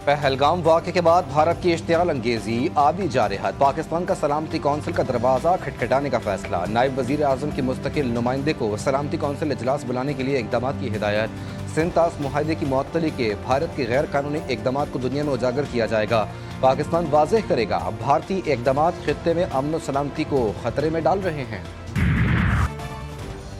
پہلگام واقعے کے بعد بھارت کی اشتعال انگیزی آبی جارحیت، پاکستان کا سلامتی کونسل کا دروازہ کھٹکھٹانے کا فیصلہ، نائب وزیر اعظم کی مستقل نمائندے کو سلامتی کونسل اجلاس بلانے کے لیے اقدامات کی ہدایت، سنتاس معاہدے کی معطلی کے بھارت کے غیر قانونی اقدامات کو دنیا میں اجاگر کیا جائے گا، پاکستان واضح کرے گا بھارتی اقدامات خطے میں امن و سلامتی کو خطرے میں ڈال رہے ہیں۔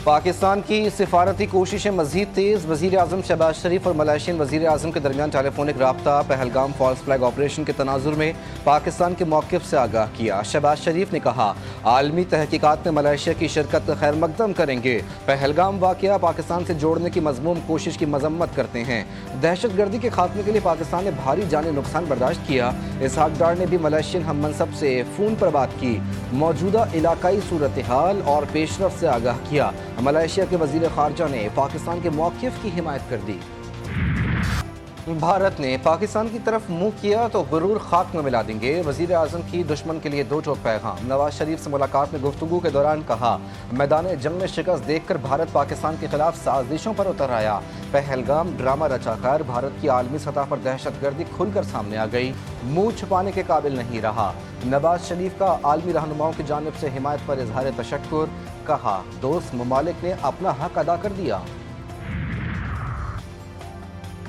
پاکستان کی سفارتی کوششیں مزید تیز، وزیر اعظم شہباز شریف اور ملائیشین وزیر اعظم کے درمیان ٹیلی فونک رابطہ، پہلگام فالس فلیگ آپریشن کے تناظر میں پاکستان کے موقف سے آگاہ کیا، شہباز شریف نے کہا عالمی تحقیقات میں ملائیشیا کی شرکت خیر مقدم کریں گے، پہلگام واقعہ پاکستان سے جوڑنے کی مذموم کوشش کی مذمت کرتے ہیں، دہشت گردی کے خاتمے کے لیے پاکستان نے بھاری جانی نقصان برداشت کیا، اسحاق ڈار نے بھی ملائیشین ہم منصب سے فون پر بات کی، موجودہ علاقائی صورتحال اور پیش رفت سے آگاہ کیا، ملائیشیا کے وزیر خارجہ نے پاکستان کے موقف کی حمایت کر دی۔ بھارت نے پاکستان کی طرف منہ کیا تو غرور خاک میں ملا دیں گے، وزیر اعظم کی دشمن کے لیے دو ٹوک پیغام، نواز شریف سے ملاقات میں گفتگو کے دوران کہا میدان جنگ میں شکست دیکھ کر بھارت پاکستان کے خلاف سازشوں پر اتر آیا، پہلگام ڈرامہ رچا کر بھارت کی عالمی سطح پر دہشت گردی کھل کر سامنے آ گئی، منہ چھپانے کے قابل نہیں رہا، نواز شریف کا عالمی رہنماؤں کی جانب سے حمایت پر اظہار تشکر، کہا دوست ممالک نے اپنا حق ادا کر دیا۔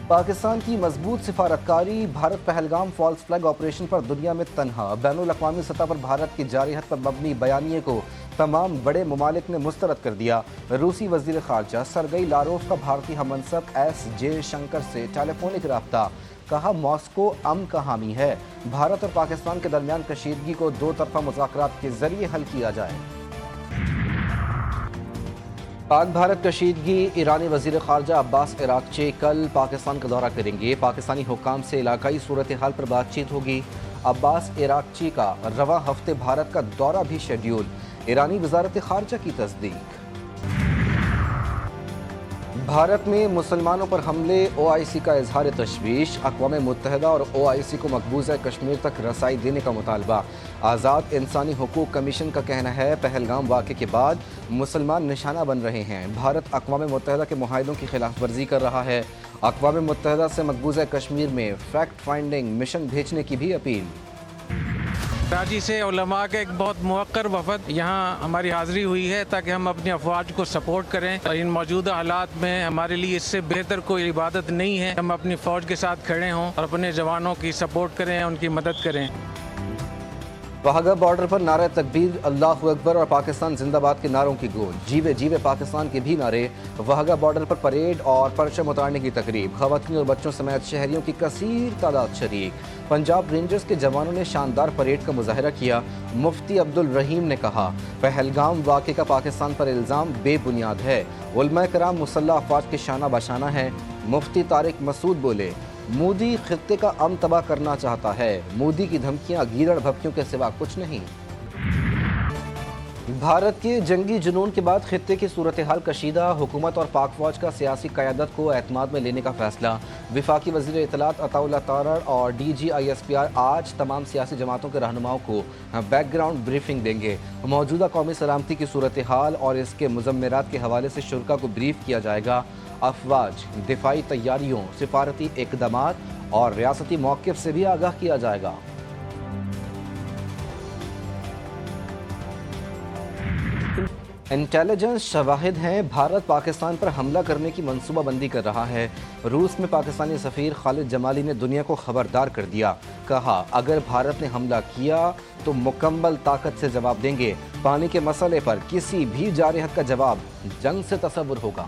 پاکستان کی مضبوط سفارتکاری، Bharat Pahalgam false flag operation پر دنیا میں تنہا، بین الاقوامی سطح پر بھارت کی جارحیت پر مبنی بیانیے کو تمام بڑے ممالک نے مسترد کر دیا، روسی وزیر خارجہ سرگئی لاروف کا بھارتی ہم منصب ایس جے شنکر سے ٹیلی فونک رابطہ، کہا ماسکو امن کا حامی ہے، بھارت اور پاکستان کے درمیان کشیدگی کو دو طرفہ مذاکرات کے ذریعے حل کیا جائے۔ پاک بھارت کشیدگی، ایرانی وزیر خارجہ عباس عراقچی کل پاکستان کا دورہ کریں گے، پاکستانی حکام سے علاقائی صورتحال پر بات چیت ہوگی، عباس عراقچی کا رواں ہفتے بھارت کا دورہ بھی شیڈیول، ایرانی وزارت خارجہ کی تصدیق۔ بھارت میں مسلمانوں پر حملے، او آئی سی کا اظہار تشویش، اقوام متحدہ اور او آئی سی کو مقبوضہ کشمیر تک رسائی دینے کا مطالبہ، آزاد انسانی حقوق کمیشن کا کہنا ہے پہلگام واقعے کے بعد مسلمان نشانہ بن رہے ہیں، بھارت اقوام متحدہ کے معاہدوں کی خلاف ورزی کر رہا ہے، اقوام متحدہ سے مقبوضہ کشمیر میں فیکٹ فائنڈنگ مشن بھیجنے کی بھی اپیل۔ کراچی سے علماء کے ایک بہت موقر وفد یہاں ہماری حاضری ہوئی ہے تاکہ ہم اپنی افواج کو سپورٹ کریں، اور ان موجودہ حالات میں ہمارے لیے اس سے بہتر کوئی عبادت نہیں ہے ہم اپنی فوج کے ساتھ کھڑے ہوں اور اپنے جوانوں کی سپورٹ کریں، ان کی مدد کریں۔ واہگہ بارڈر پر نعرہ تکبیر، اللہ اکبر اور پاکستان زندہ باد کے نعروں کی گونج، جیوے جیوے پاکستان کے بھی نعرے، واہگہ بارڈر پر پریڈ اور پرچم اتارنے کی تقریب، خواتین اور بچوں سمیت شہریوں کی کثیر تعداد شریک، پنجاب رینجرز کے جوانوں نے شاندار پریڈ کا مظاہرہ کیا، مفتی عبدالرحیم نے کہا پہلگام واقعے کا پاکستان پر الزام بے بنیاد ہے، علماء کرام مسلح افواج کے شانہ بشانہ ہیں، مفتی طارق مسعود بولے مودی خطے کا امن تباہ کرنا چاہتا ہے، مودی کی دھمکیاں گیدڑ بھپکیوں کے سوا کچھ نہیں۔ بھارت کے جنگی جنون کے بعد خطے کی صورتحال کشیدہ، حکومت اور پاک فوج کا سیاسی قیادت کو اعتماد میں لینے کا فیصلہ، وفاقی وزیر اطلاعات عطا اللہ تارڑ اور D G I S P R آج تمام سیاسی جماعتوں کے رہنماؤں کو بیک گراؤنڈ بریفنگ دیں گے، موجودہ قومی سلامتی کی صورتحال اور اس کے مضمرات کے حوالے سے شرکاء کو بریف کیا جائے گا، افواج، دفاعی تیاریوں، سفارتی اقدامات اور ریاستی موقف سے بھی آگاہ کیا جائے گا۔ انٹیلیجنس شواہد ہیں بھارت پاکستان پر حملہ کرنے کی منصوبہ بندی کر رہا ہے، روس میں پاکستانی سفیر خالد جمالی نے دنیا کو خبردار کر دیا، کہا اگر بھارت نے حملہ کیا تو مکمل طاقت سے جواب دیں گے، پانی کے مسئلے پر کسی بھی جارحیت کا جواب جنگ سے تصور ہوگا۔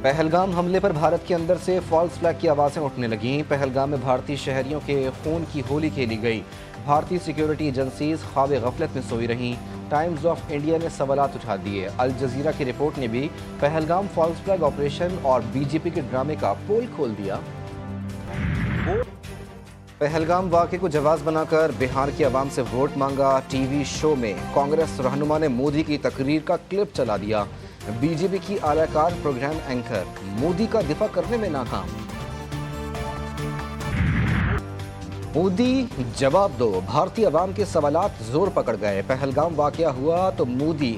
پہلگام حملے پر بھارت کے اندر سے فالس فلیگ کی آوازیں اٹھنے لگیں، پہلگام میں بھارتی شہریوں کے خون کی ہولی کھیلی گئی، بھارتی سیکیورٹی ایجنسیز خواب غفلت میں سوئی رہیں، ٹائمز آف انڈیا نے سوالات اٹھا دیے، الجزیرہ کی رپورٹ نے بھی پہلگام فالس فلیگ آپریشن اور بی جے پی کے ڈرامے کا پول کھول دیا۔ پہلگام واقعے کو جواز بنا کر بہار کی عوام سے ووٹ مانگا، ٹی وی شو میں کانگریس رہنما نے مودی کی تقریر کا کلپ چلا دیا، بی جے پی کی اعلی کار پروگرام اینکر مودی کا دفاع کرنے میں ناکام۔ مودی جواب دو، بھارتی عوام کے سوالات زور پکڑ گئے، پہلگام واقعہ ہوا تو مودی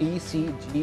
TCG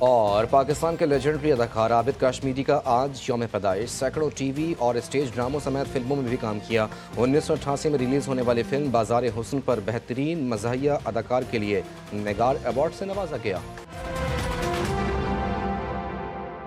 اور پاکستان کے لیجنڈری اداکار عابد کاشمیری کا آج یوم پیدائش. سینکڑوں ٹی وی اور اسٹیج ڈراموں سمیت فلموں میں بھی کام کیا. 1988 میں ریلیز ہونے والی فلم بازار حسن پر بہترین مزاحیہ اداکار کے لیے نگار ایوارڈ سے نوازا گیا.